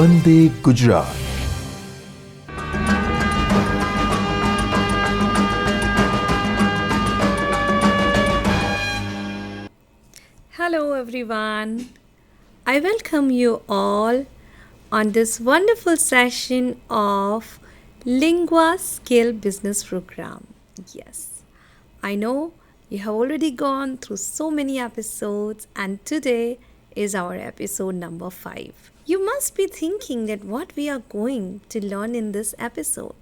Vande Gujarat. Hello everyone. I welcome you all on this wonderful session of Linguaskill Business Program. Yes, I know you have already gone through so many episodes, and today is our episode number 5. You must be thinking that what we are going to learn in this episode.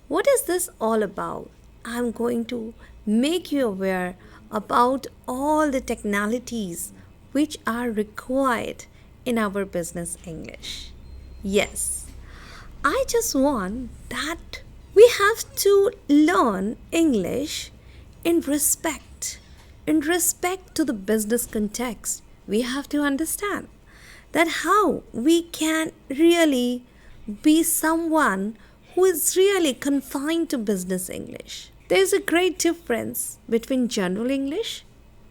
What is this all about? I'm going to make you aware about all the technicalities which are required in our business English. Yes, I just want that we have to learn English in respect to the business context. We have to understand that how we can really be someone who is really confined to business English. There's a great difference between general English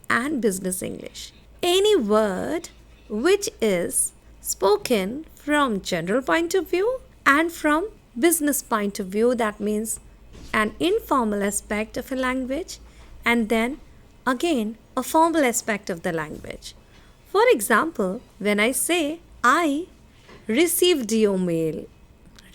and business English. Any word which is spoken from general point of view and from business point of view, that means an informal aspect of a language and then again a formal aspect of the language. For example, when I say I received your mail,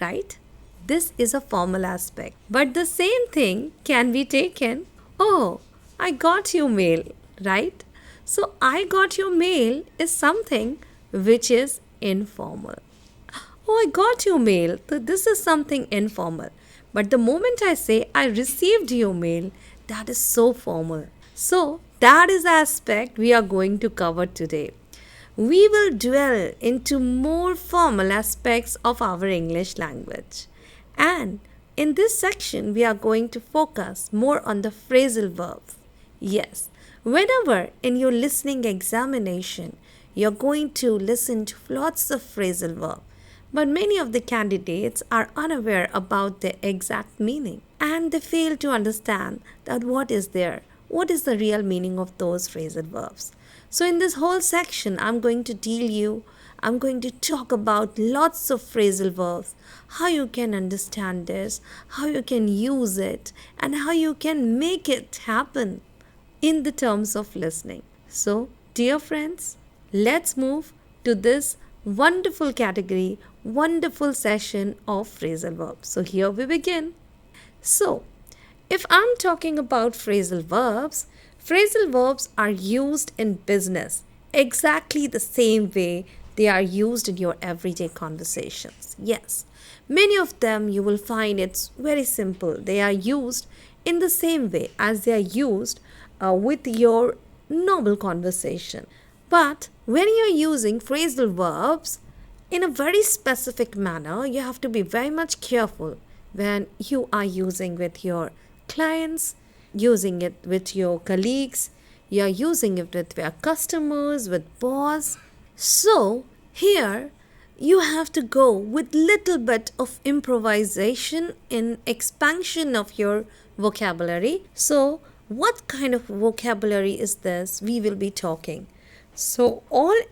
right? This is a formal aspect. But the same thing can be taken, oh, I got your mail, right? So I got your mail is something which is informal. Oh, I got your mail. So this is something informal. But the moment I say I received your mail, that is so formal. So that is the aspect we are going to cover today. We will dwell into more formal aspects of our English language. And in this section, we are going to focus more on the phrasal verbs. Yes, whenever in your listening examination, you're going to listen to lots of phrasal verbs. But many of the candidates are unaware about the exact meaning and they fail to understand that what is there. What is the real meaning of those phrasal verbs? So in this whole section, I'm going to talk about lots of phrasal verbs, how you can understand this, how you can use it, and how you can make it happen in the terms of listening. So, dear friends, let's move to this wonderful category, wonderful session of phrasal verbs. So, here we begin. So, if I'm talking about phrasal verbs are used in business exactly the same way they are used in your everyday conversations. Yes, many of them you will find it's very simple. They are used in the same way as they are used with your normal conversation. But when you're using phrasal verbs in a very specific manner, you have to be very much careful when you are using with your clients, using it with your colleagues, you are using it with your customers, with boss. So here you have to go with little bit of improvisation in expansion of your vocabulary. So what kind of vocabulary is this we will be talking? So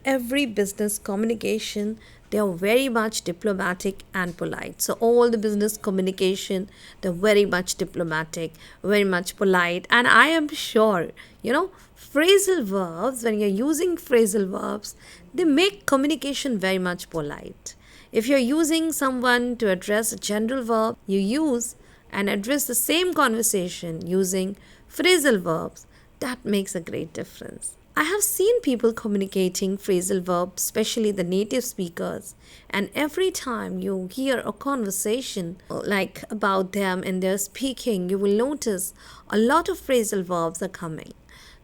every business communication, they are very much diplomatic and polite. So all the business communication, they're very much diplomatic, very much polite. And I am sure, phrasal verbs, when you're using phrasal verbs, they make communication very much polite. If you're using someone to address a general verb, you use and address the same conversation using phrasal verbs. That makes a great difference. I have seen people communicating phrasal verbs, especially the native speakers, and every time you hear a conversation like about them and their speaking, you will notice a lot of phrasal verbs are coming.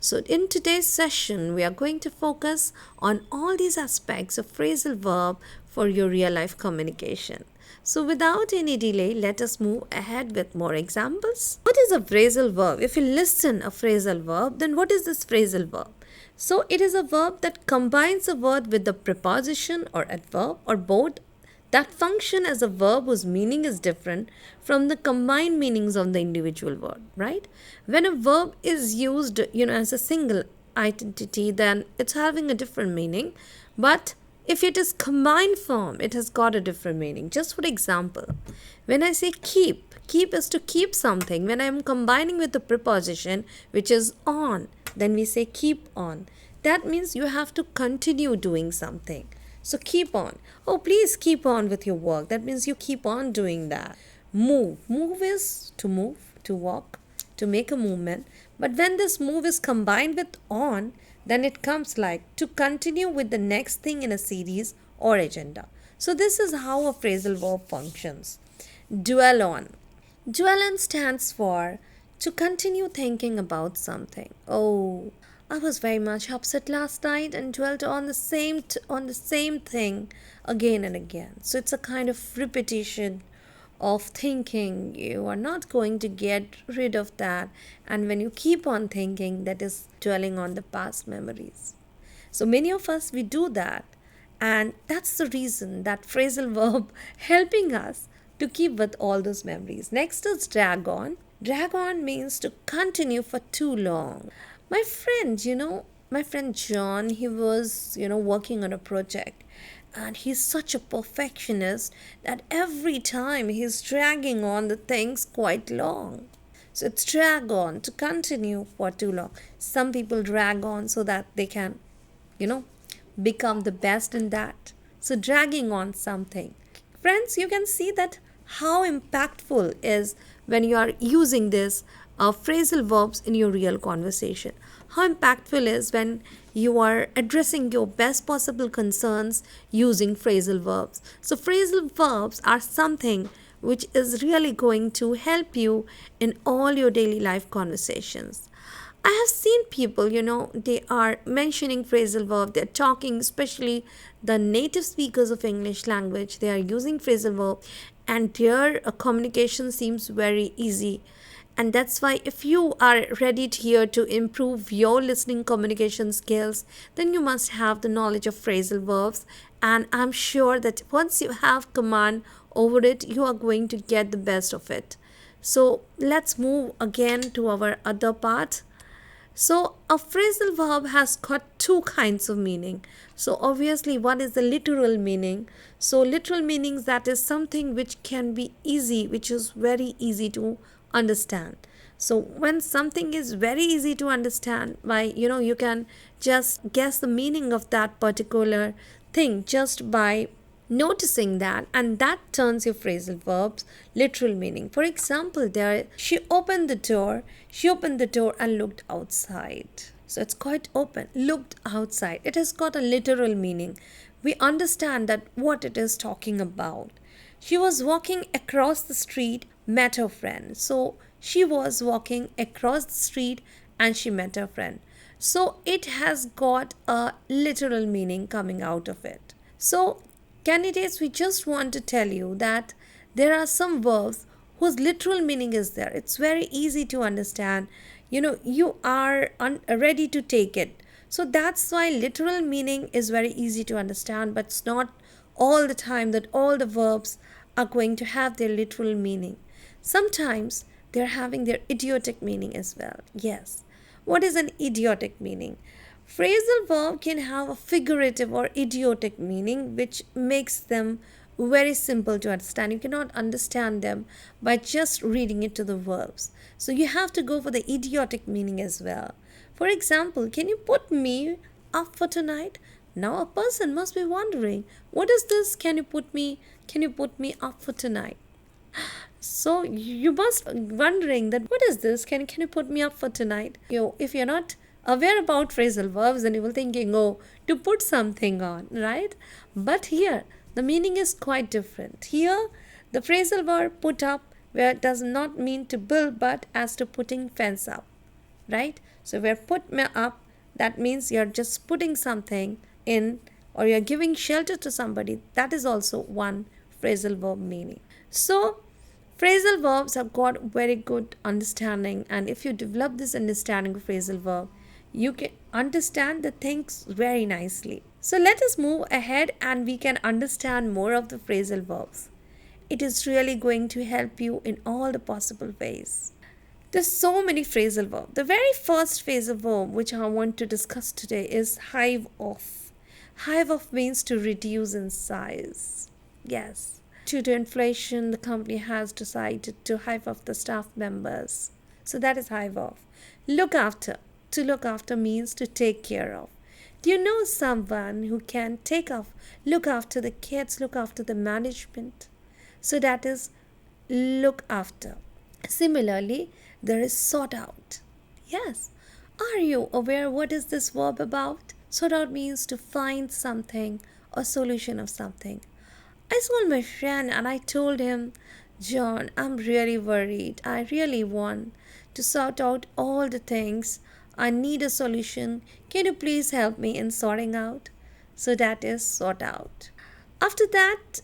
So in today's session, we are going to focus on all these aspects of phrasal verb for your real life communication. So without any delay, let us move ahead with more examples. What is a phrasal verb? If you listen a phrasal verb, then what is this phrasal verb? So it is a verb that combines a word with the preposition or adverb or both that function as a verb whose meaning is different from the combined meanings of the individual word, right? When a verb is used, as a single identity, then it's having a different meaning. But If it is combined form, it has got a different meaning. Just for example, when I say keep is to keep something. When I am combining with the preposition which is on, then we say keep on. That means you have to continue doing something. So keep on. Oh, please keep on with your work. That means you keep on doing that. Move is to move, to walk, to make a movement. But when this move is combined with on, then it comes like to continue with the next thing in a series or agenda. So this is how a phrasal verb functions. Dwell on. Dwell on stands for to continue thinking about something. Oh, I was very much upset last night and dwelt on the same thing again and again. So it's a kind of repetition of thinking. You are not going to get rid of that, and when you keep on thinking, that is dwelling on the past memories. So many of us, we do that, and that's the reason that phrasal verb helping us to keep with all those memories. Next is drag on. Drag on means to continue for too long. My friend John, he was, working on a project, and he's such a perfectionist that every time he's dragging on the things quite long. So it's drag on, to continue for too long. Some people drag on so that they can, you know, become the best in that. So dragging on something. Friends, you can see that how impactful is when you are using this phrasal verbs in your real conversation. How impactful is when you are addressing your best possible concerns using phrasal verbs. So phrasal verbs are something which is really going to help you in all your daily life conversations. I have seen people, they are mentioning phrasal verb, they're talking, especially the native speakers of English language, they are using phrasal verb, and their communication seems very easy. And that's why if you are ready here to improve your listening communication skills, then you must have the knowledge of phrasal verbs. And I'm sure that once you have command over it, you are going to get the best of it. So let's move again to our other part. So a phrasal verb has got two kinds of meaning. So obviously one is the literal meaning. So literal meanings, that is something which can be easy, which is very easy to understand. So when something is very easy to understand, you can just guess the meaning of that particular thing just by noticing that, and that turns your phrasal verbs literal meaning. For example, there she opened the door and looked outside. So it's quite open, looked outside. It has got a literal meaning. We understand that what it is talking about. She was walking across the street, met her friend. So she was walking across the street and she met her friend. So it has got a literal meaning coming out of it. So candidates, we just want to tell you that there are some verbs whose literal meaning is there. It's very easy to understand. You are ready to take it. So that's why literal meaning is very easy to understand, but it's not all the time that all the verbs are going to have their literal meaning. Sometimes they're having their idiotic meaning as well. Yes. What is an idiotic meaning? Phrasal verb can have a figurative or idiotic meaning, which makes them very simple to understand. You cannot understand them by just reading it to the verbs. So you have to go for the idiotic meaning as well. For example, can you put me up for tonight? Now a person must be wondering, what is this? Can you put me up for tonight? So you must be wondering that what is this? Can you put me up for tonight? If you're not aware about phrasal verbs, then you will thinking, to put something on, right? But here the meaning is quite different. Here the phrasal verb put up, where it does not mean to build but as to putting fence up, right? So where put me up, that means you're just putting something in, or you're giving shelter to somebody. That is also one phrasal verb meaning. So phrasal verbs have got very good understanding, and if you develop this understanding of phrasal verb, you can understand the things very nicely. So let us move ahead and we can understand more of the phrasal verbs. It is really going to help you in all the possible ways. There's so many phrasal verbs. The very first phrasal verb which I want to discuss today is hive off. Hive off means to reduce in size. Yes. Due to inflation, the company has decided to hive off the staff members. So that is hive off. Look after. To look after means to take care of. Do you know someone who can look after the kids, look after the management? So that is look after. Similarly, there is sort out. Yes. Are you aware what is this verb about? Sort out means to find something or solution of something. I called my friend and I told him, John, I'm really worried. I really want to sort out all the things. I need a solution. Can you please help me in sorting out? So that is sort out. After that,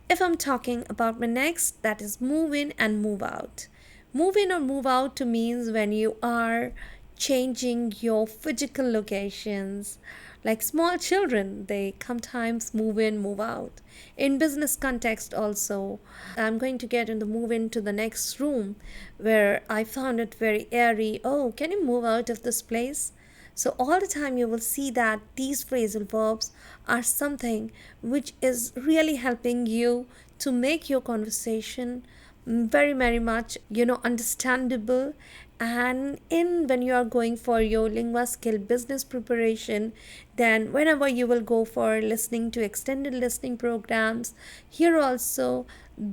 if I'm talking about my next, that is move in and move out. Move in or move out to means when you are changing your physical locations. Like small children, they sometimes move in, move out. In business context also, I'm going to get into move into the next room where I found it very airy. Oh, can you move out of this place? So all the time you will see that these phrasal verbs are something which is really helping you to make your conversation very very much understandable. And in when you are going for your Linguaskill business preparation, then whenever you will go for listening to extended listening programs, here also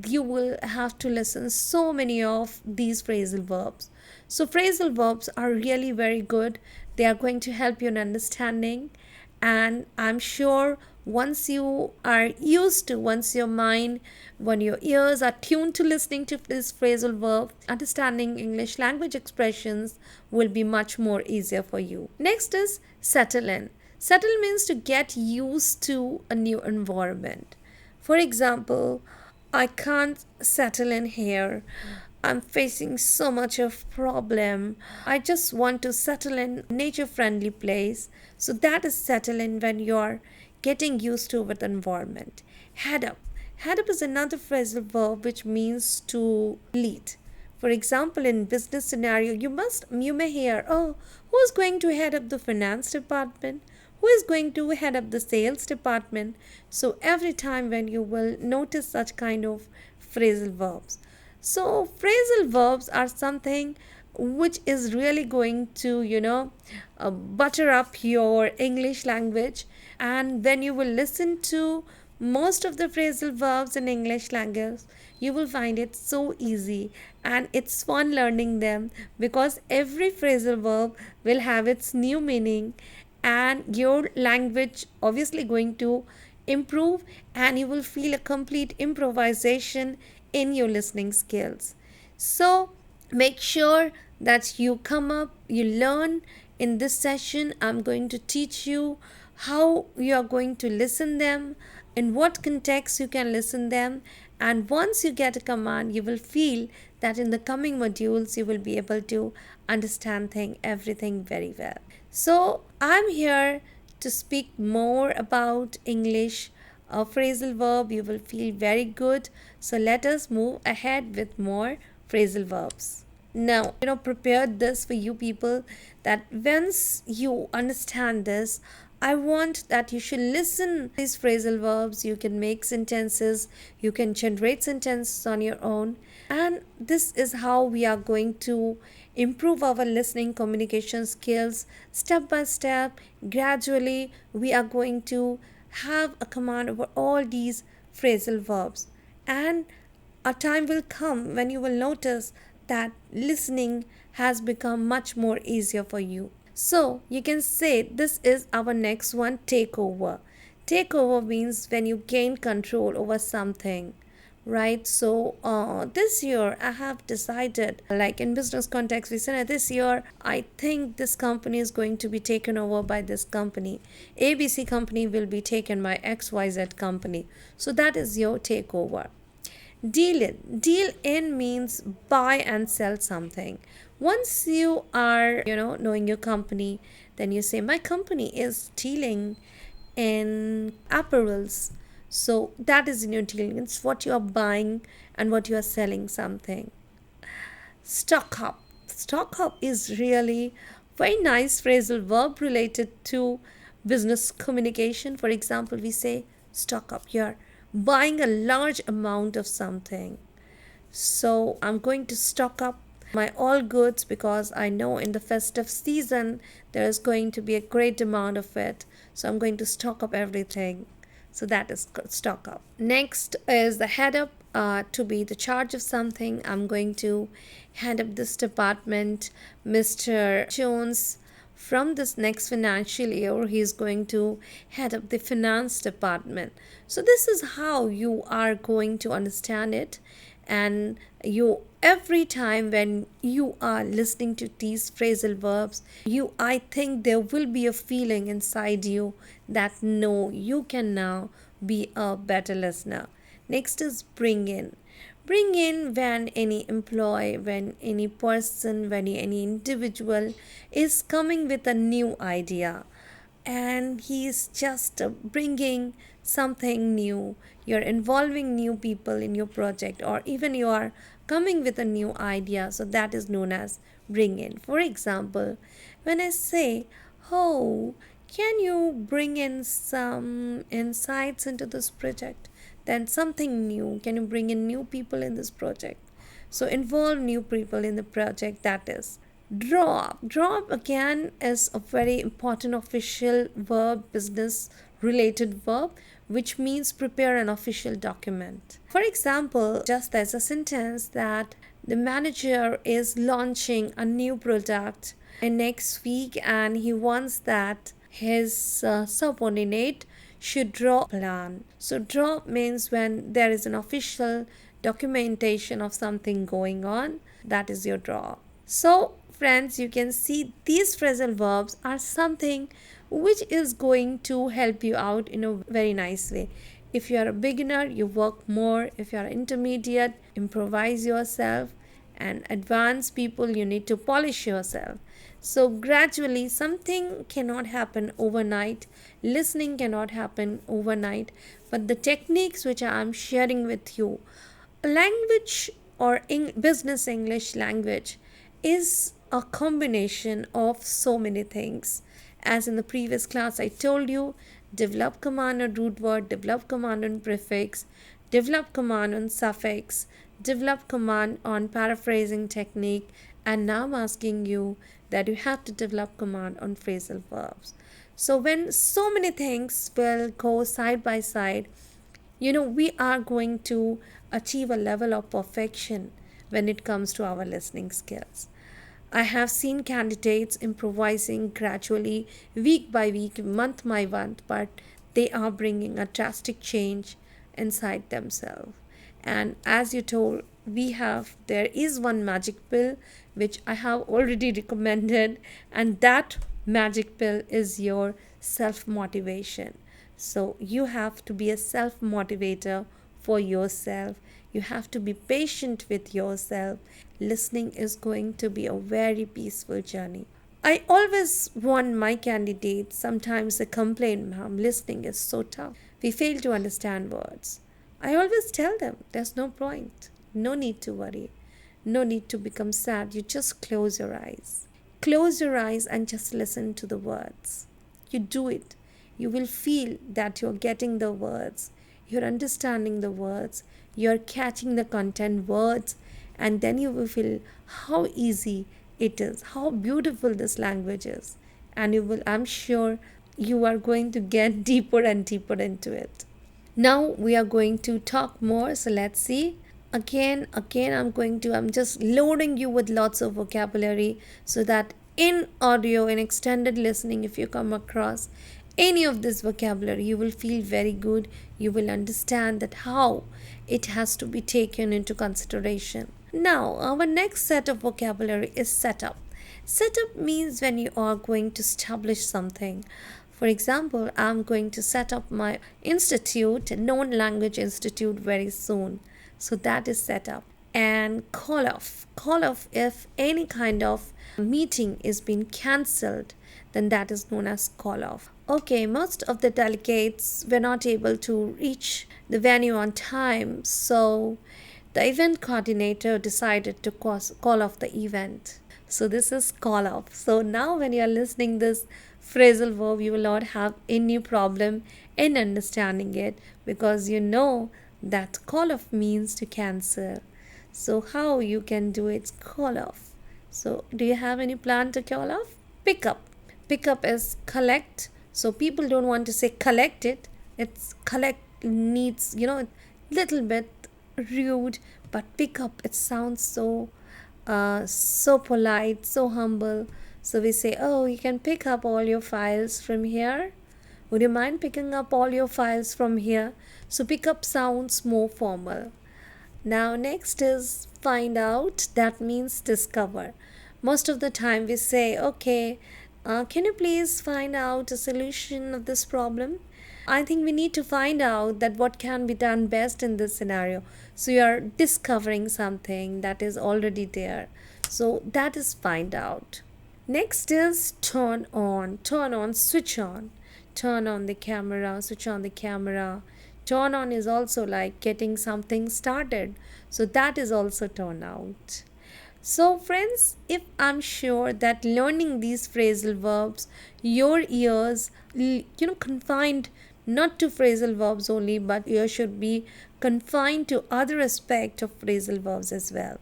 you will have to listen so many of these phrasal verbs. So phrasal verbs are really very good. They are going to help you in understanding, and I'm sure once you are used to, once your mind, when your ears are tuned to listening to this phrasal verb, understanding English language expressions will be much more easier for you. Next is settle in. Settle means to get used to a new environment. For example, I can't settle in here. I'm facing so much of problem. I just want to settle in nature friendly place. So that is settle in when you're getting used to with the environment. Head up. Head up is another phrasal verb which means to lead. For example, in business scenario, you may hear, oh, who's going to head up the finance department? Who is going to head up the sales department? So every time when you will notice such kind of phrasal verbs. So phrasal verbs are something which is really going to butter up your English language. And when you will listen to most of the phrasal verbs in English language, you will find it so easy and it's fun learning them, because every phrasal verb will have its new meaning, and your language obviously going to improve, and you will feel a complete improvisation in your listening skills. So make sure that you come up, you learn. In this session I'm going to teach you how you are going to listen them, in what context you can listen them, and once you get a command you will feel that in the coming modules you will be able to understand everything very well. So I'm here to speak more about English phrasal verb. You will feel very good. So let us move ahead with more phrasal verbs. Now, prepared this for you people, that once you understand this, I want that you should listen these phrasal verbs. You can make sentences, you can generate sentences on your own, and this is how we are going to improve our listening communication skills step by step. Gradually we are going to have a command over all these phrasal verbs, and a time will come when you will notice that listening has become much more easier for you. So you can say this is our next one, takeover. Takeover means when you gain control over something, right? So this year I have decided, like in business context, we said this year I think this company is going to be taken over by this company. ABC company will be taken by XYZ company. So that is your takeover. Deal in. Deal in means buy and sell something. Once you are, knowing your company, then you say, my company is dealing in apparels. So that is in your dealing. It's what you are buying and what you are selling something. Stock up. Stock up is really very nice phrasal verb related to business communication. For example, we say stock up. You're buying a large amount of something. So I'm going to stock up my all goods because I know in the festive season there is going to be a great amount of it. So I'm going to stock up everything. So that is stock up. Next is the head up. To be the charge of something, I'm going to head up this department. Mr. Jones, from this next financial year, he is going to head up the finance department. So this is how you are going to understand it. And you, every time when you are listening to these phrasal verbs, I think there will be a feeling inside you that no, you can now be a better listener. Next is bring in. Bring in when any employee, when any person, when any individual is coming with a new idea and he's just bringing something new. You're involving new people in your project, or even you are coming with a new idea. So that is known as bring in. For example, when I say, oh, can you bring in some insights into this project? Then something new. Can you bring in new people in this project? So involve new people in the project. That is draw up. Draw up again is a very important official verb, business related verb, which means prepare an official document. For example, just as a sentence that the manager is launching a new product in next week and he wants that his subordinate should draw a plan. So draw means when there is an official documentation of something going on, that is your draw. So friends, you can see these phrasal verbs are something which is going to help you out in a very nice way. If you are a beginner, you work more. If you are intermediate, improvise yourself. And advanced people, you need to polish yourself. So gradually, something cannot happen overnight. Listening cannot happen overnight. But the techniques which I am sharing with you, language or business English language is a combination of so many things. As in the previous class, I told you, develop command on root word, develop command on prefix, develop command on suffix, develop command on paraphrasing technique, and now I'm asking you that you have to develop command on phrasal verbs. So when so many things will go side by side, we are going to achieve a level of perfection when it comes to our listening skills. I have seen candidates improvising gradually, week by week, month by month, but they are bringing a drastic change inside themselves. And as you told, there is one magic pill which I have already recommended, and that magic pill is your self-motivation. So you have to be a self-motivator for yourself. You have to be patient with yourself. Listening is going to be a very peaceful journey. I always warn my candidates, sometimes they complain, ma'am, listening is so tough. We fail to understand words. I always tell them, there's no point. No need to worry. No need to become sad. You just close your eyes. Close your eyes and just listen to the words. You do it. You will feel that you're getting the words. You're understanding the words. You're catching the content words. And then you will feel how easy it is, how beautiful this language is. And I'm sure you are going to get deeper and deeper into it. Now we are going to talk more. So let's see. Again, I'm just loading you with lots of vocabulary so that in audio, in extended listening, if you come across any of this vocabulary, you will feel very good. You will understand that how it has to be taken into consideration. Now, our next set of vocabulary is setup. Setup means when you are going to establish something. For example, I'm going to set up my institute, known language institute, very soon. So that is setup. And call off. Call off, if any kind of meeting is being cancelled, then that is known as call off. Okay, most of the delegates were not able to reach the venue on time, so the event coordinator decided to call off the event. So this is call off. So now when you are listening this phrasal verb, you will not have any problem in understanding it, because you know that call off means to cancel. So how you can do it? Call off. So do you have any plan to call off? Pick up. Pick up is collect. So people don't want to say collect it. It's collect needs, little bit rude, but pick up, it sounds so polite, so humble. So we say, oh, you can pick up all your files from here. Would you mind picking up all your files from here? So pick up sounds more formal. Now next is find out. That means discover. Most of the time we say, okay, can you please find out a solution of this problem? I think we need to find out that what can be done best in this scenario. So you are discovering something that is already there. So that is find out. Next is turn on. Turn on, switch on. Turn on the camera, switch on the camera. Turn on is also like getting something started. So that is also turn out. So friends, if I'm sure that learning these phrasal verbs, your ears, confined not to phrasal verbs only, but ears should be confined to other aspect of phrasal verbs as well.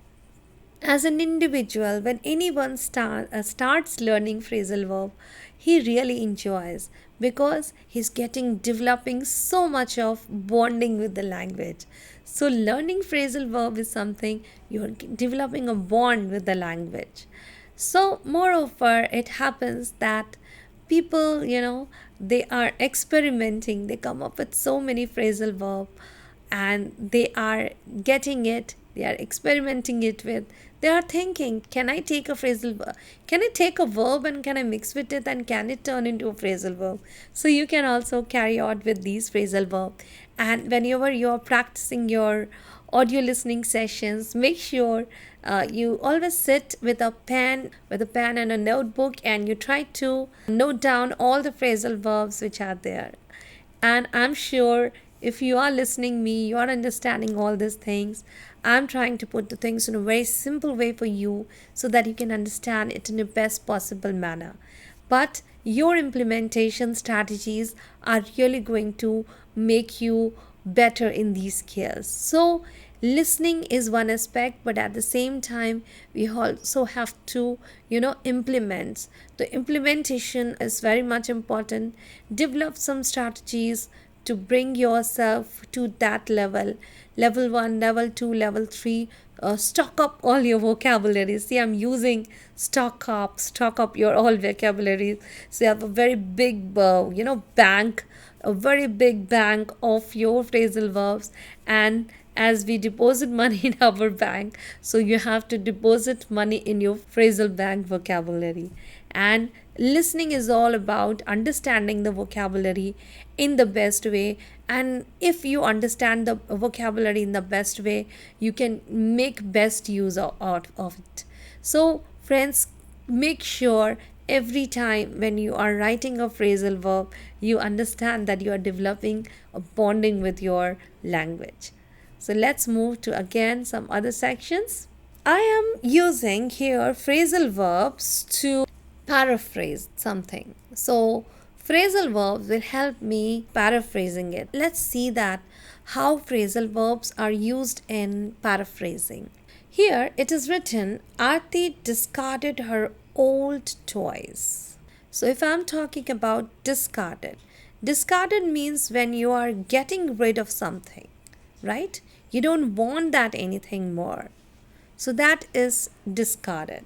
As an individual, when anyone starts learning phrasal verb, he really enjoys, because he's developing so much of bonding with the language. So learning phrasal verb is something you're developing a bond with the language. So moreover, it happens that people, they are experimenting, they come up with so many phrasal verb, and they are getting it, they are experimenting it with, they are thinking, can I take a phrasal verb, can I take a verb and can I mix with it and can it turn into a phrasal verb? So you can also carry on with these phrasal verb. And whenever you are practicing your audio listening sessions, make sure you always sit with a pen and a notebook, and you try to note down all the phrasal verbs which are there. And I'm sure if you are listening me, you are understanding all these things. I'm trying to put the things in a very simple way for you so that you can understand it in the best possible manner. But your implementation strategies are really going to make you better in these skills. So listening is one aspect, but at the same time we also have to implement. The implementation is very much important. Develop some strategies to bring yourself to that level 1, level 2, level 3. Stock up all your vocabulary. See, I'm using stock up your all vocabulary. So you have a very big bank, a very big bank of your phrasal verbs. And as we deposit money in our bank, so you have to deposit money in your phrasal bank vocabulary. And listening is all about understanding the vocabulary in the best way. And if you understand the vocabulary in the best way, you can make best use of it. So friends, make sure every time when you are writing a phrasal verb, you understand that you are developing a bonding with your language. So let's move to again some other sections. I am using here phrasal verbs to paraphrase something. So phrasal verbs will help me paraphrasing it. Let's see that how phrasal verbs are used in paraphrasing. Here it is written, Aarti discarded her old toys. So if I'm talking about discarded means when you are getting rid of something, right? You don't want that anything more. So that is discarded.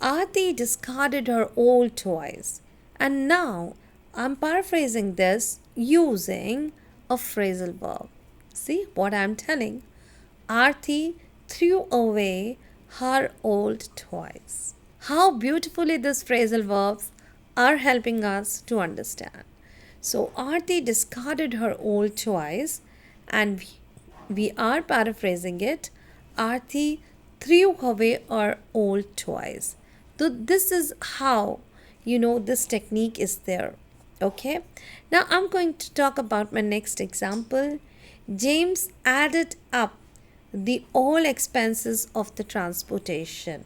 Aarti discarded her old toys. And now I'm paraphrasing this using a phrasal verb. See what I'm telling? Aarti threw away her old toys. How beautifully these phrasal verbs are helping us to understand. So Aarti discarded her old toys, and we are paraphrasing it. Aarti threw away her old toys. So this is how this technique is there. Okay. Now I'm going to talk about my next example. James added up the all expenses of the transportation.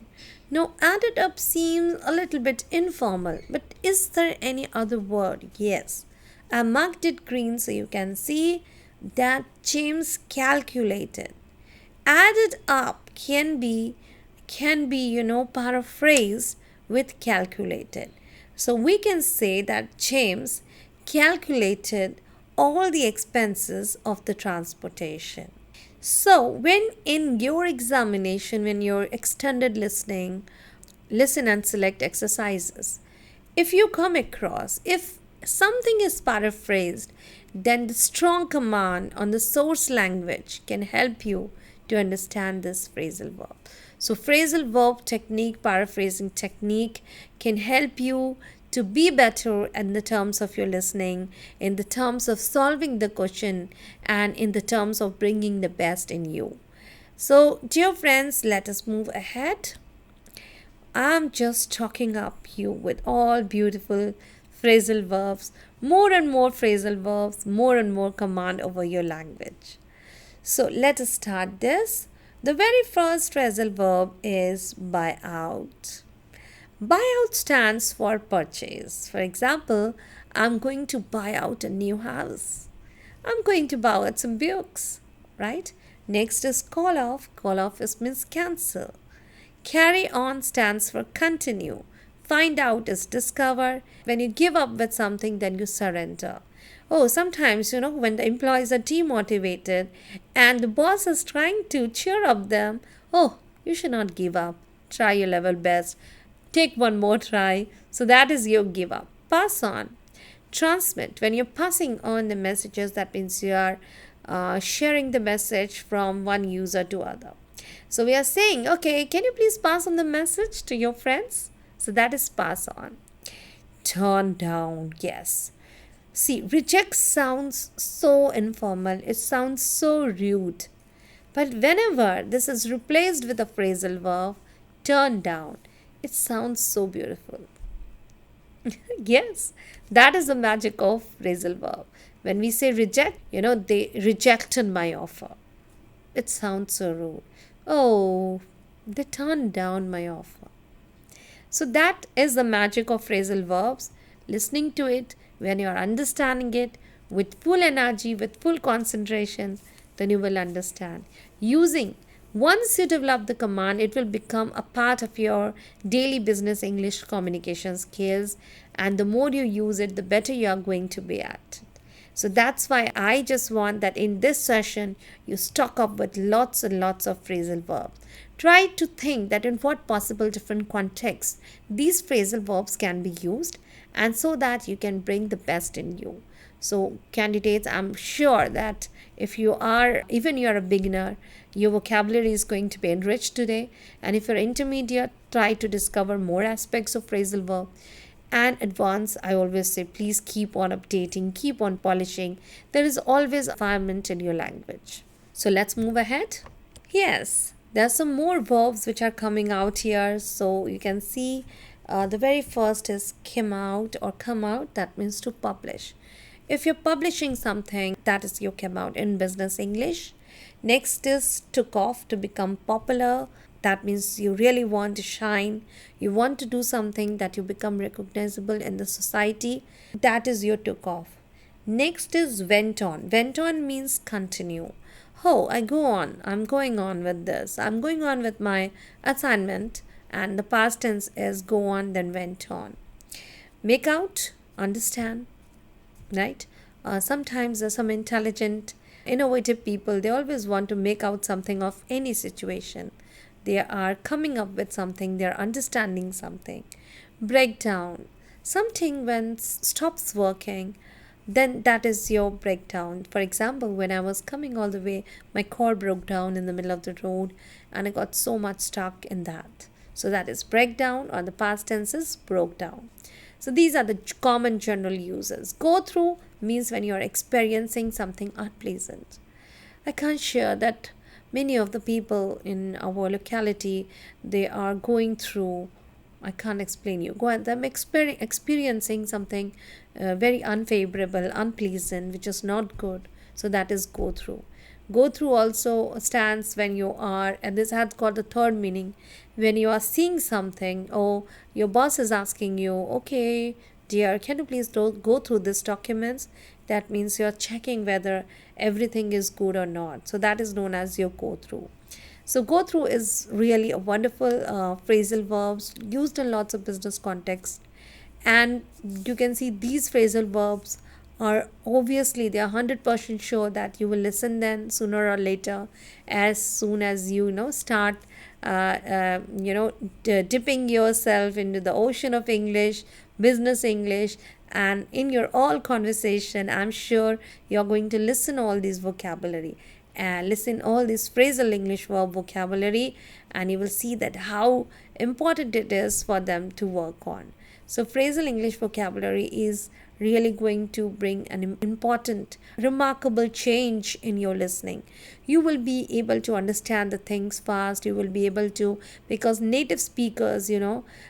Now, added up seems a little bit informal, but is there any other word? Yes. I marked it green so you can see that James calculated. Added up can be paraphrased with calculated. So we can say that James calculated all the expenses of the transportation. So, when in your examination, when you're extended listening, listen and select exercises, if you come across, if something is paraphrased, then the strong command on the source language can help you to understand this phrasal verb. So, phrasal verb technique, paraphrasing technique can help you to be better in the terms of your listening, in the terms of solving the question, and in the terms of bringing the best in you. So, dear friends, let us move ahead. I'm just talking up you with all beautiful phrasal verbs, more and more phrasal verbs, more and more command over your language. So let us start this. The very first phrasal verb is buy out. Buy out stands for purchase. For example, I'm going to buy out a new house. I'm going to buy out some books, right? Next is call off. Call off means cancel. Carry on stands for continue. Find out is discover. When you give up with something, then you surrender. Oh, sometimes, when the employees are demotivated and the boss is trying to cheer up them, oh, you should not give up. Try your level best. Take one more try. So that is your give up. Pass on. Transmit. When you're passing on the messages, that means you are sharing the message from one user to other. So we are saying, okay, can you please pass on the message to your friends? So that is pass on. Turn down. Yes. See, reject sounds so informal. It sounds so rude. But whenever this is replaced with a phrasal verb, turn down, it sounds so beautiful. Yes, that is the magic of phrasal verb. When we say reject, they rejected my offer. It sounds so rude. Oh, they turned down my offer. So that is the magic of phrasal verbs. Listening to it, when you are understanding it with full energy, with full concentration, then you will understand. Once you develop the command, it will become a part of your daily business English communication skills. And the more you use it, the better you are going to be at it. So that's why I just want that in this session, you stock up with lots and lots of phrasal verbs. Try to think that in what possible different contexts these phrasal verbs can be used, and so that you can bring the best in you. So candidates, I'm sure that if you are a beginner, your vocabulary is going to be enriched today. And if you're intermediate, try to discover more aspects of phrasal verb. And advanced, I always say, please keep on updating, keep on polishing. There is always refinement in your language. So let's move ahead. Yes, there are some more verbs which are coming out here. So you can see the very first is come out or come out. That means to publish. If you're publishing something, that is your come out in business English. Next is took off, to become popular. That means you really want to shine. You want to do something that you become recognizable in the society. That is your took off. Next is went on. Went on means continue. Oh, I go on. I'm going on with this. I'm going on with my assignment. And the past tense is go on, then went on. Make out, understand, right? Sometimes there's some intelligent, innovative people. They always want to make out something of any situation. They are coming up with something. They are understanding something. Breakdown. Something when stops working, then that is your breakdown. For example, when I was coming all the way, my car broke down in the middle of the road and I got so much stuck in that. So that is breakdown, or the past tense is broke down. So these are the common general uses. Go through means when you are experiencing something unpleasant. I can't share that many of the people in our locality, they are going through, I can't explain you, them experiencing something very unfavorable, unpleasant, which is not good. So that is go through. Go through also stands when you are, and this has got the third meaning, when you are seeing something or your boss is asking you, okay, dear, can you please go through these documents? That means you're checking whether everything is good or not. So that is known as your go through. So go through is really a wonderful phrasal verbs used in lots of business contexts, and you can see these phrasal verbs are obviously they are 100% sure that you will listen then sooner or later, as soon as start dipping yourself into the ocean of English, business English, and in your all conversation I'm sure you're going to listen all these vocabulary and listen all this phrasal English verb vocabulary, and you will see that how important it is for them to work on. So phrasal English vocabulary is really going to bring an important, remarkable change in your listening. You will be able to understand the things fast. You will be able to, because native speakers,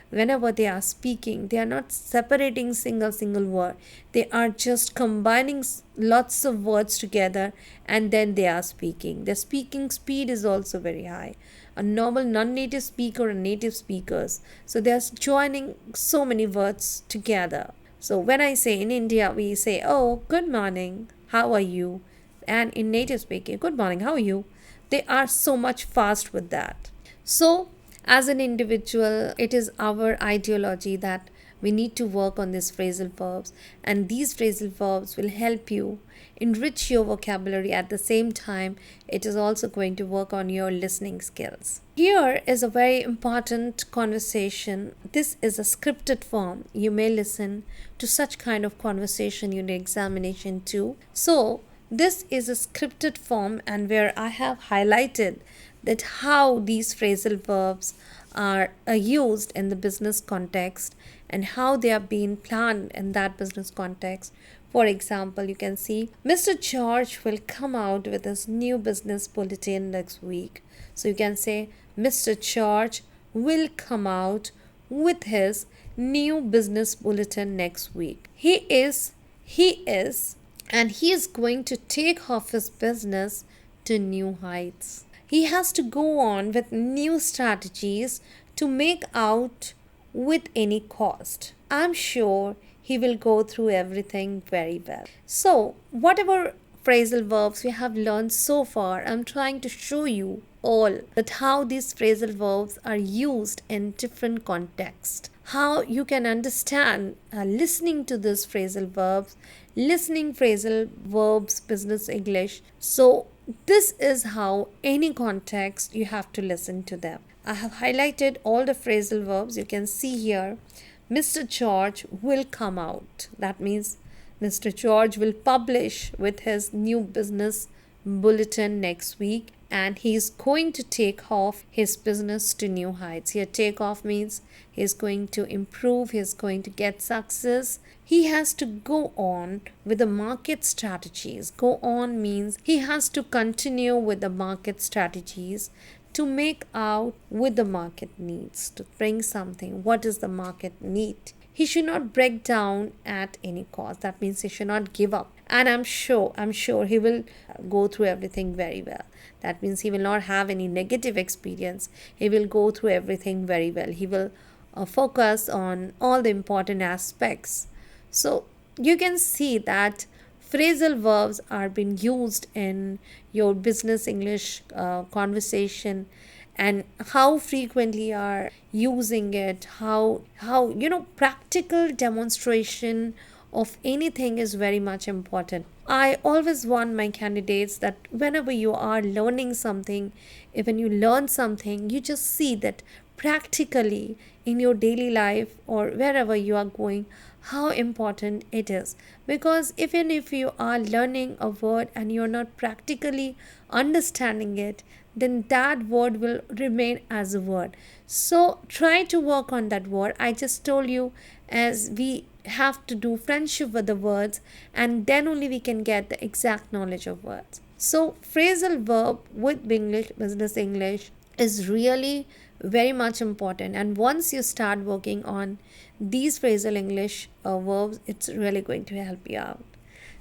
whenever they are speaking, they are not separating single word. They are just combining lots of words together and then they are speaking. Their speaking speed is also very high. A normal non-native speaker and native speakers, so they are joining so many words together. So when I say in India, we say, oh, good morning, how are you? And in native speaking, good morning, how are you? They are so much fast with that. So as an individual, it is our ideology that we need to work on these phrasal verbs, and these phrasal verbs will help you enrich your vocabulary. At the same time, it is also going to work on your listening skills. Here is a very important conversation. This is a scripted form. You may listen to such kind of conversation in the examination too. So this is a scripted form, and where I have highlighted that how these phrasal verbs are used in the business context and how they are being planned in that business context. For example, you can see Mr. George will come out with his new business bulletin next week. So you can say Mr. George will come out with his new business bulletin next week. He is, and he is going to take off his business to new heights. He has to go on with new strategies to make out with any cost. I'm sure he will go through everything very well. So, whatever phrasal verbs we have learned so far, I'm trying to show you all that how these phrasal verbs are used in different contexts. How you can understand listening to these phrasal verbs, listening phrasal verbs, business English. So, this is how any context you have to listen to them. I have highlighted all the phrasal verbs. You can see here, Mr. George will come out. That means Mr. George will publish with his new business bulletin next week, and he is going to take off his business to new heights. Here, take off means he is going to improve, he is going to get success. He has to go on with the market strategies. Go on means he has to continue with the market strategies to make out with the market needs, to bring something. What is the market need? He should not break down at any cost. That means he should not give up. And I'm sure he will go through everything very well. That means he will not have any negative experience. He will go through everything very well. He will focus on all the important aspects. So you can see that phrasal verbs are being used in your business English conversation, and how frequently are using it, how practical demonstration of anything is very much important. I always want my candidates that whenever you are learning something, when you learn something, you just see that practically in your daily life or wherever you are going, how important it is. Because even if you are learning a word and you're not practically understanding it, then that word will remain as a word. So try to work on that word. I just told you, as we have to do friendship with the words, and then only we can get the exact knowledge of words. So phrasal verb with English, business English is really very much important, and once you start working on these phrasal English verbs, it's really going to help you out.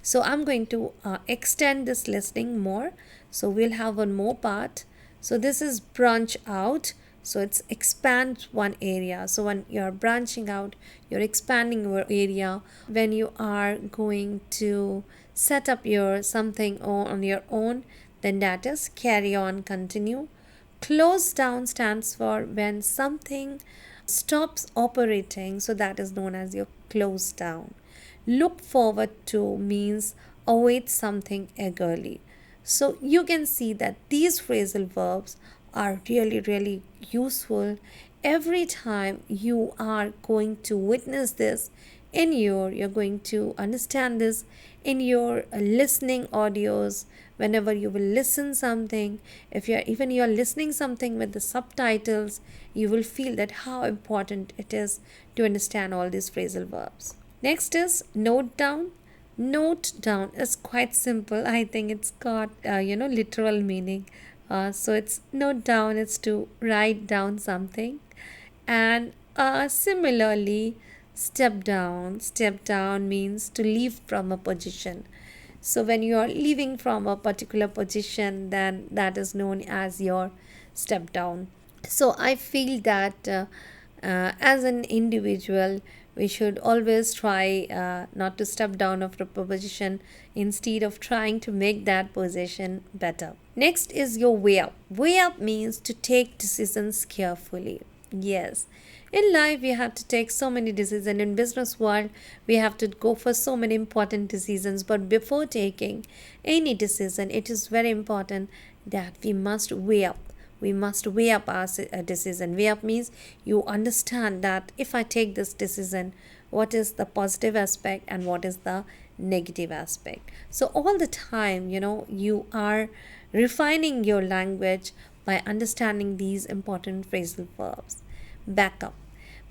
So I'm going to extend this listening more. So we'll have one more part. So this is branch out. So it's expand one area. So when you're branching out, you're expanding your area. When you are going to set up your something on your own, then that is carry on, continue. Close down stands for when something stops operating, so that is known as your close down. Look forward to means await something eagerly. So you can see that these phrasal verbs are really useful every time you are going to witness this you're going to understand this in your listening audios. Whenever you will listen something, if you're listening something with the subtitles, you will feel that how important it is to understand all these phrasal verbs. Next is note down. Note down is quite simple. I think it's got literal meaning. So it's note down, it's to write down something. And similarly, step down. Step down means to leave from a position. So when you are leaving from a particular position, then that is known as your step down. So I feel that as an individual, we should always try not to step down of the position instead of trying to make that position better. Next is your way up. Way up means to take decisions carefully. Yes, in life we have to take so many decisions. In business world, we have to go for so many important decisions. But before taking any decision, it is very important that we must weigh up. We must weigh up our decision. Weigh up means you understand that if I take this decision, what is the positive aspect and what is the negative aspect. So all the time, you are refining your language by understanding these important phrasal verbs. Backup.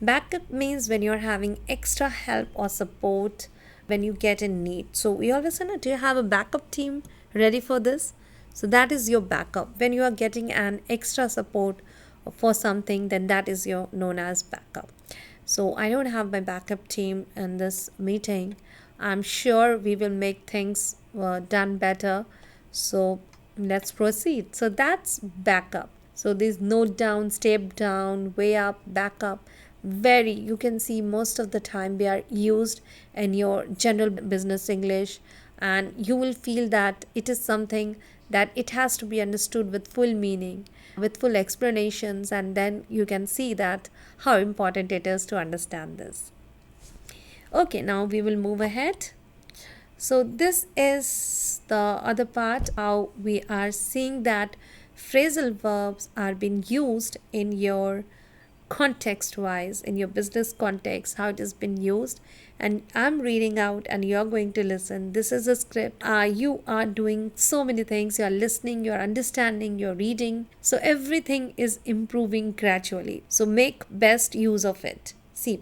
Backup means when you're having extra help or support when you get in need. So we always know, do you have a backup team ready for this? So that is your backup. When you are getting an extra support for something, then that is your known as backup. So I don't have my backup team in this meeting. I'm sure we will make things done better. So let's proceed. So that's backup. So this note down, step down, way up, backup. You can see most of the time they are used in your general business English, and you will feel that it is something that it has to be understood with full meaning, with full explanations, and then you can see that how important it is to understand this. Okay, now we will move ahead. So this is the other part, how we are seeing that phrasal verbs are being used in your context wise, in your business context, how it has been used. And I'm reading out and you're going to listen. This is a script. You are doing so many things. You're listening, you're understanding, you're reading. So everything is improving gradually. So make best use of it. See,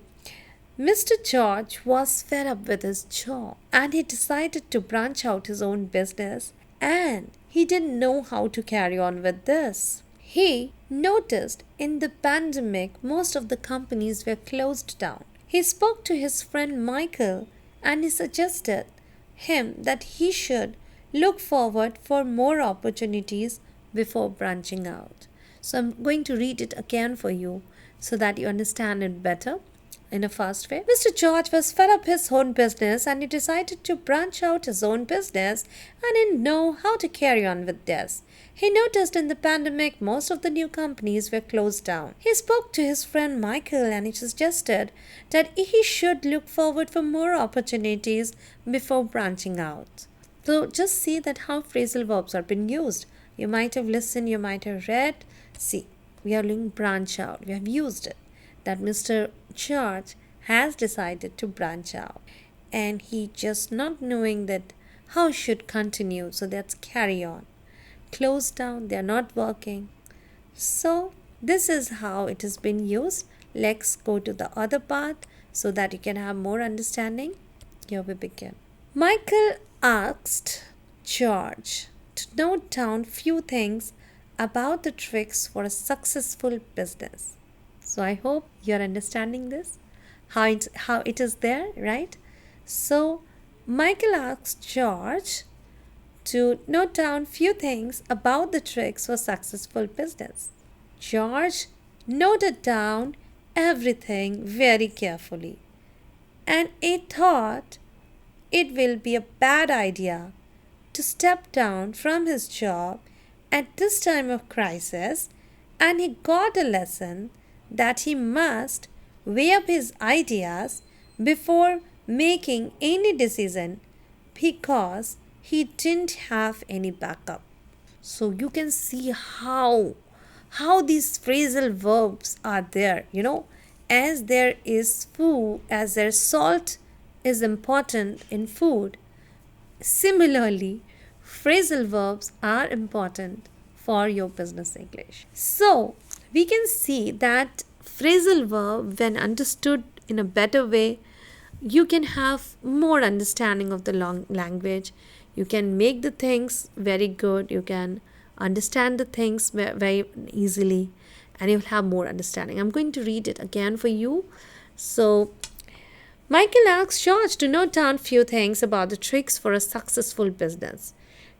Mr. George was fed up with his job and he decided to branch out his own business, and he didn't know how to carry on with this. He noticed in the pandemic most of the companies were closed down. He spoke to his friend Michael and he suggested him that he should look forward for more opportunities before branching out. So I'm going to read it again for you so that you understand it better in a fast way. Mr. George was fed up his own business and he decided to branch out his own business and didn't know how to carry on with this. He noticed in the pandemic most of the new companies were closed down. He spoke to his friend Michael and he suggested that he should look forward for more opportunities before branching out. So just see that how phrasal verbs are being used. You might have listened, you might have read. See, we are doing branch out. We have used it. That Mr. George has decided to branch out, and he just not knowing that how should continue. So that's carry on. Close down, they are not working. So this is how it has been used. Let's go to the other part so that you can have more understanding. Here we begin. Michael asked George to note down few things about the tricks for a successful business. So I hope you're understanding this, how it is there, right? So Michael asks George to note down few things about the tricks for successful business. George noted down everything very carefully, and he thought it will be a bad idea to step down from his job at this time of crisis, and he got a lesson that he must weigh up his ideas before making any decision because he didn't have any backup. So you can see how these phrasal verbs are there, as there is food, as their salt is important in food. Similarly, phrasal verbs are important for your business English. So, we can see that phrasal verb, when understood in a better way, you can have more understanding of the long language. You can make the things very good. You can understand the things very easily, and you'll have more understanding. I'm going to read it again for you. So, Michael asks George to note down few things about the tricks for a successful business.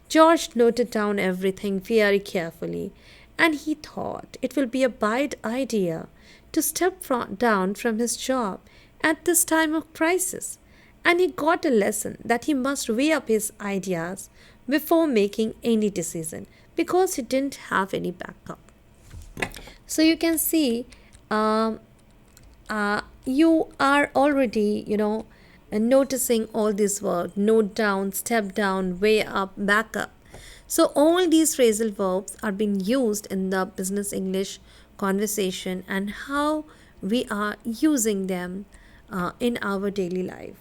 George noted down everything very carefully, and he thought it will be a bad idea to step down from his job at this time of crisis, and he got a lesson that he must weigh up his ideas before making any decision because he didn't have any backup. So you can see you are already, noticing all these words: note down, step down, weigh up, back up. So all these phrasal verbs are being used in the business English conversation and how we are using them in our daily life.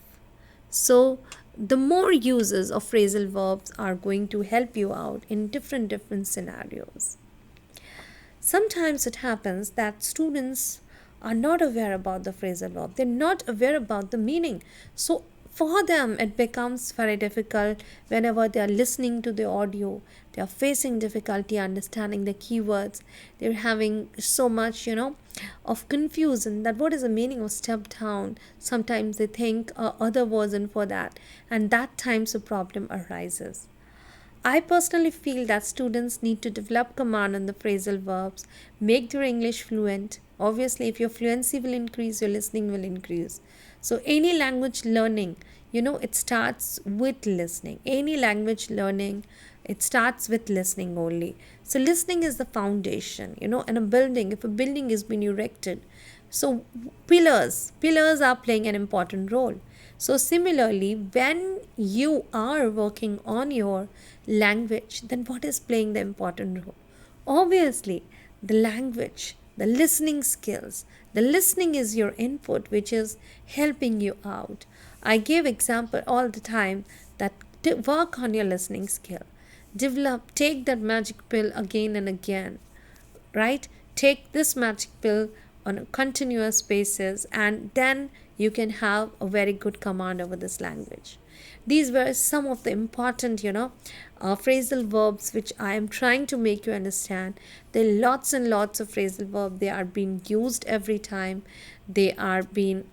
So the more uses of phrasal verbs are going to help you out in different scenarios. Sometimes it happens that students are not aware about the phrasal verb. They're not aware about the meaning. So for them, it becomes very difficult whenever they are listening to the audio. They are facing difficulty understanding the keywords. They're having so much, of confusion that what is the meaning of step down. Sometimes they think other version for that, and that times a problem arises. I personally feel that students need to develop command on the phrasal verbs, make their English fluent. Obviously, if your fluency will increase, your listening will increase. So any language learning, it starts with listening. Any language learning, it starts with listening only. So listening is the foundation, in a building. If a building is being erected, so pillars are playing an important role. So similarly, when you are working on your language, then what is playing the important role? Obviously, the language, the listening skills. The listening is your input, which is helping you out. I give example all the time that work on your listening skill. Take that magic pill again and again, right? Take this magic pill on a continuous basis, and then you can have a very good command over this language. These were some of the important, phrasal verbs which I am trying to make you understand. There are lots and lots of phrasal verbs. They are being used every time. They are being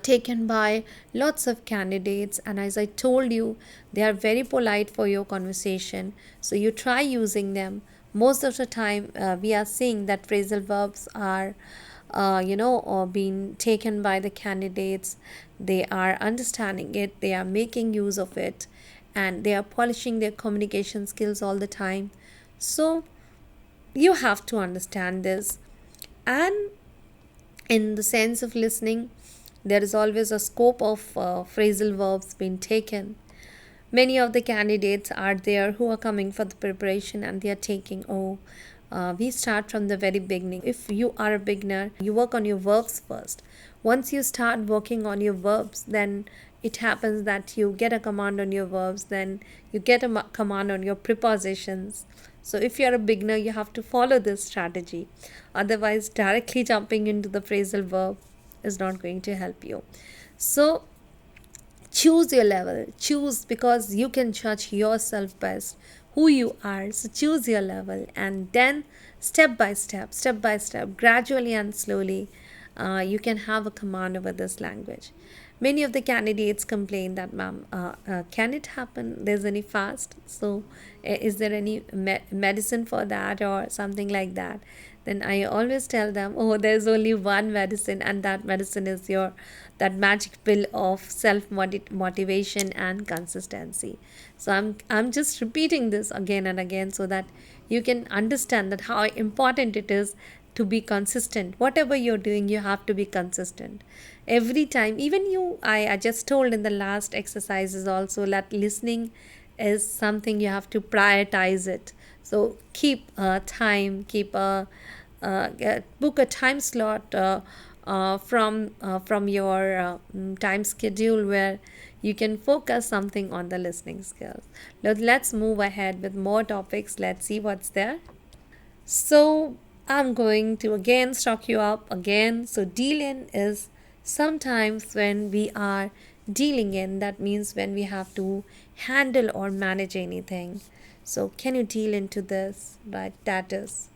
taken by lots of candidates, and as I told you, they are very polite for your conversation. So you try using them. Most of the time, we are seeing that phrasal verbs are or being taken by the candidates. They are understanding it, they are making use of it, and they are polishing their communication skills all the time. So you have to understand this. And in the sense of listening, there is always a scope of phrasal verbs being taken. Many of the candidates are there who are coming for the preparation, and they are taking, we start from the very beginning. If you are a beginner, you work on your verbs first. Once you start working on your verbs, then it happens that you get a command on your verbs, then you get a command on your prepositions. So if you are a beginner, you have to follow this strategy. Otherwise, directly jumping into the phrasal verb is not going to help you. So choose your level. Choose, because you can judge yourself best who you are. So choose your level, and then step by step, gradually and slowly, you can have a command over this language. Many of the candidates complain that, ma'am, can it happen? There's any fast? So, is there any medicine for that or something like that? Then I always tell them, oh, there's only one medicine, and that medicine is your that magic pill of self motivation and consistency. So I'm just repeating this again and again so that you can understand that how important it is to be consistent. Whatever you're doing, you have to be consistent every time. Even I just told in the last exercises also that listening is something you have to prioritize it. So keep time, book a time slot from your time schedule where you can focus something on the listening skills. Let's move ahead with more topics. Let's see what's there. So I'm going to again stock you up again. So deal in is sometimes when we are dealing in, that means when we have to handle or manage anything. So can you deal into this? Right, that is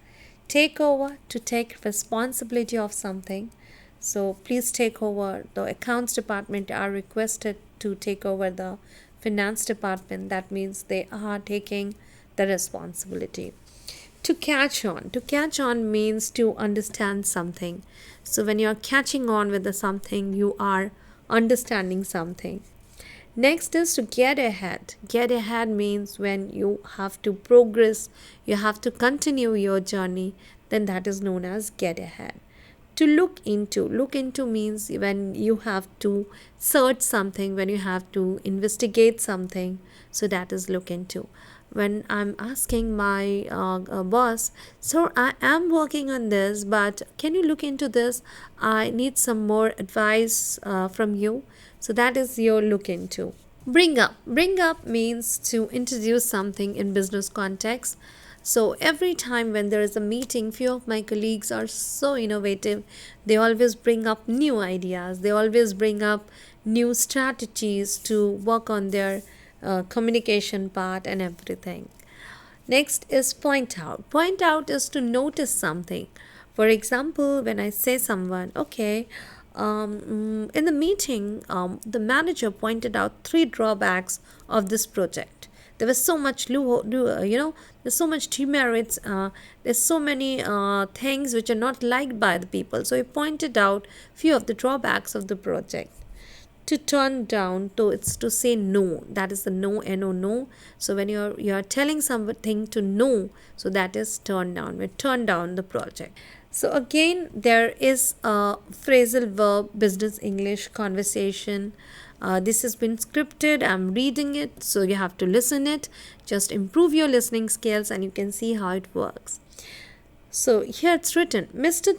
take over, to take responsibility of something. So please take over. The accounts department are requested to take over the finance department. That means they are taking the responsibility. To catch on. To catch on means to understand something. So when you are catching on with the something, you are understanding something. Next is to get ahead. Get ahead means when you have to progress, you have to continue your journey, then that is known as get ahead. To look into. Look into means when you have to search something, when you have to investigate something. So that is look into. When I'm asking my boss, so I am working on this, but can you look into this? I need some more advice from you. So that is your look into. Bring up. Bring up means to introduce something in business context. So every time when there is a meeting, few of my colleagues are so innovative. They always bring up new ideas. They always bring up new strategies to work on their communication part and everything. Next is point out. Point out is to notice something. For example, when I say someone, okay, in the meeting, the manager pointed out 3 drawbacks of this project. There was so much, there's so much demerits. There's so many things which are not liked by the people. So he pointed out few of the drawbacks of the project. To turn down, to it's to say no. That is the no, no. So when you're telling something to no, so that is turn down. We turn down the project. So again, there is a phrasal verb business English conversation. This has been scripted. I'm reading it, so you have to listen it. Just improve your listening skills and you can see how it works. So here it's written, Mr.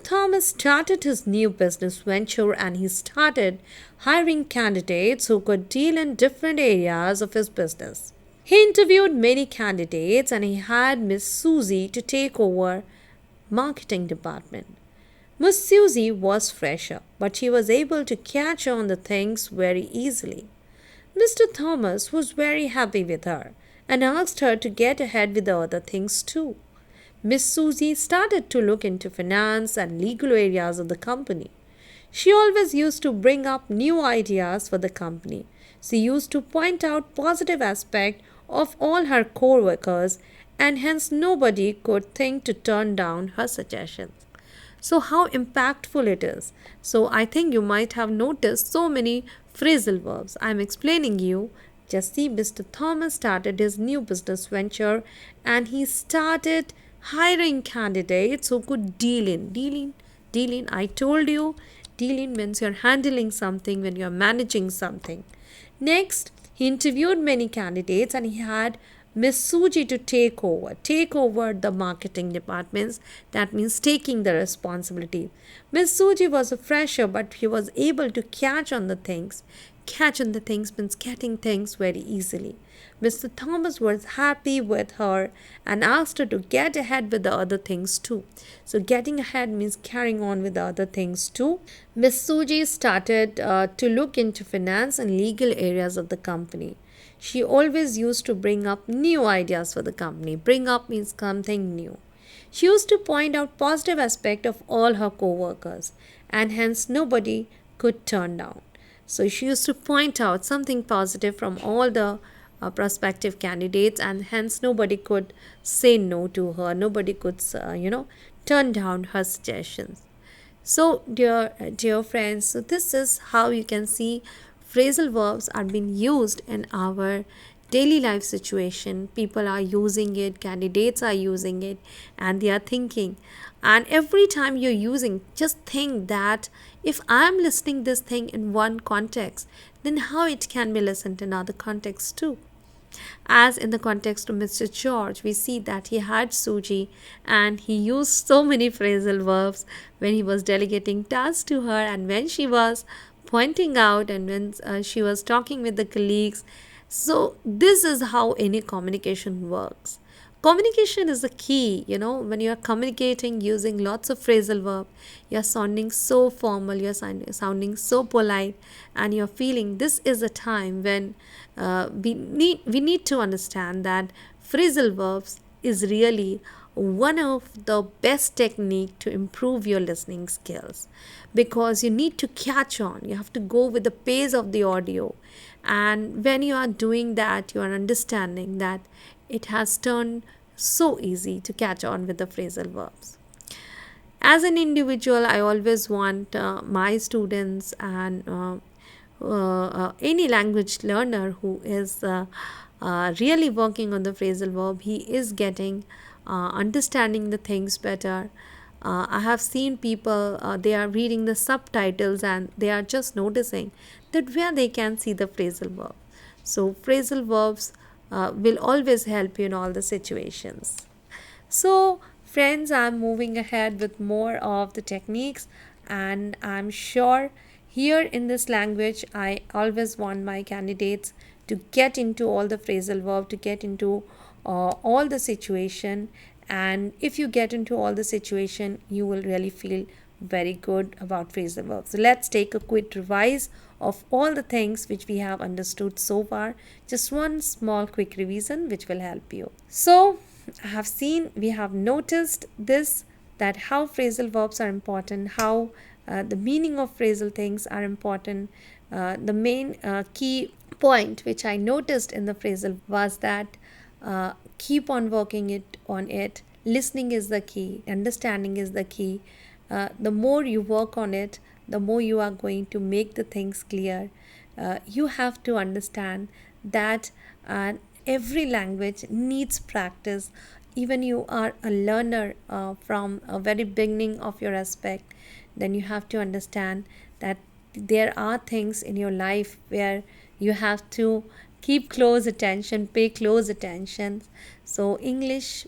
Thomas started his new business venture and he started hiring candidates who could deal in different areas of his business. He interviewed many candidates and he hired Miss Susie to take over marketing department. Miss Susie was fresher, but she was able to catch on the things very easily. Mr. Thomas was very happy with her and asked her to get ahead with the other things too. Miss Susie started to look into finance and legal areas of the company. She always used to bring up new ideas for the company. She used to point out positive aspects of all her co-workers and hence nobody could think to turn down her suggestions. So how impactful it is. So I think you might have noticed so many phrasal verbs. I'm explaining you. Just see, Mr. Thomas started his new business venture and he started hiring candidates who could deal in. I told you, deal in means you're handling something when you're managing something. Next, he interviewed many candidates and he had Miss Suji to take over the marketing departments. That means taking the responsibility. Miss Suji was a fresher, but he was able to catch on the things. Catch on the things means getting things very easily. Mr. Thomas was happy with her and asked her to get ahead with the other things too. So getting ahead means carrying on with the other things too. Miss Suji started to look into finance and legal areas of the company. She always used to bring up new ideas for the company. Bring up means something new. She used to point out positive aspect of all her co-workers and hence nobody could turn down. So she used to point out something positive from all the prospective candidates, and hence nobody could say no to her. Nobody could, turn down her suggestions. So, dear friends, so this is how you can see phrasal verbs are being used in our daily life situation. People are using it, candidates are using it, and they are thinking. And every time you're using, just think that if I'm listening this thing in one context, then how it can be listened in other contexts too. As in the context of Mr. George, we see that he had Suji and he used so many phrasal verbs when he was delegating tasks to her, and when she was pointing out, and when she was talking with the colleagues. So, this is how any communication works. Communication is the key, when you are communicating using lots of phrasal verb, you're sounding so formal, you're sounding so polite, and you're feeling this is a time when we need to understand that phrasal verbs is really one of the best technique to improve your listening skills, because you need to catch on, you have to go with the pace of the audio, and when you are doing that, you are understanding that it has turned so easy to catch on with the phrasal verbs. As an individual, I always want my students and any language learner who is really working on the phrasal verb, he is getting understanding the things better. I have seen people, they are reading the subtitles and they are just noticing that where they can see the phrasal verb. So, phrasal verbs will always help you in all the situations. So, friends, I'm moving ahead with more of the techniques, and I'm sure here in this language, I always want my candidates to get into all the phrasal verb, to get into all the situation. And if you get into all the situation, you will really feel very good about phrasal verbs. So let's take a quick revise of all the things which we have understood so far. Just one small quick revision which will help you. So I have seen, we have noticed this, that how phrasal verbs are important, how the meaning of phrasal things are important. The main key point which I noticed in the phrasal was that keep on working on it. Listening is the key, understanding is the key. The more you work on it, the more you are going to make the things clear. You have to understand that every language needs practice. Even you are a learner from a very beginning of your aspect, then you have to understand that there are things in your life where you have to keep close attention, pay close attention. So English,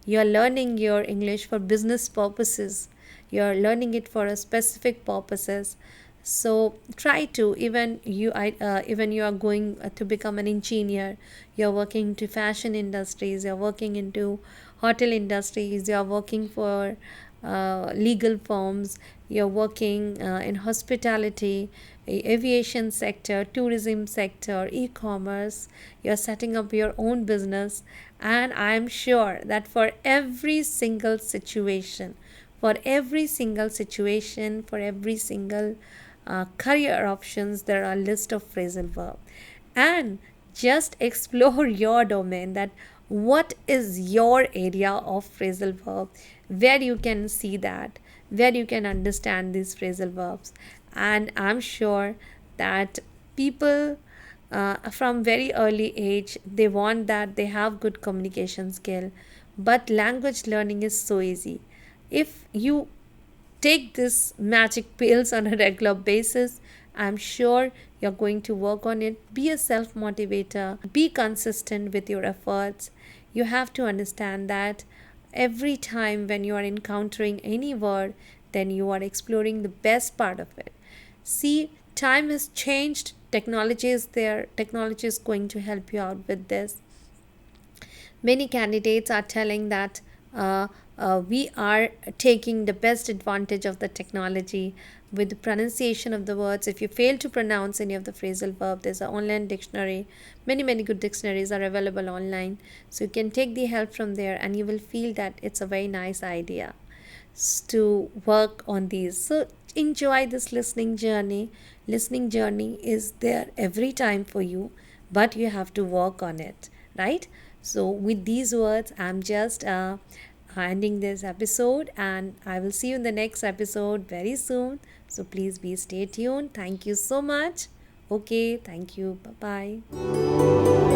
you're learning your English for business purposes, you're learning it for a specific purposes. So try to, even you are going to become an engineer, you're working into fashion industries, you're working into hotel industries, you're working for legal firms, you're working in hospitality, aviation sector, tourism sector, e-commerce, you're setting up your own business. And I'm sure that for every single situation, for every single career options, there are a list of phrasal verb. And just explore your domain, that what is your area of phrasal verb, where you can see that, where you can understand these phrasal verbs. And I'm sure that people from very early age, they want that they have good communication skill, but language learning is so easy. If you take this magic pills on a regular basis, I'm sure you're going to work on it. Be a self motivator, be consistent with your efforts. You have to understand that every time when you are encountering any word, then you are exploring the best part of it. See, time has changed, technology is there, technology is going to help you out with this. Many candidates are telling that we are taking the best advantage of the technology with the pronunciation of the words. If you fail to pronounce any of the phrasal verb, there's an online dictionary. Many good dictionaries are available online, so you can take the help from there and you will feel that it's a very nice idea. to work on these. So enjoy this listening journey. Listening journey is there every time for you, but you have to work on it, right? So with these words, I'm just ending this episode, and I will see you in the next episode very soon. So please be stay tuned. Thank you so much. Okay, thank you. Bye bye.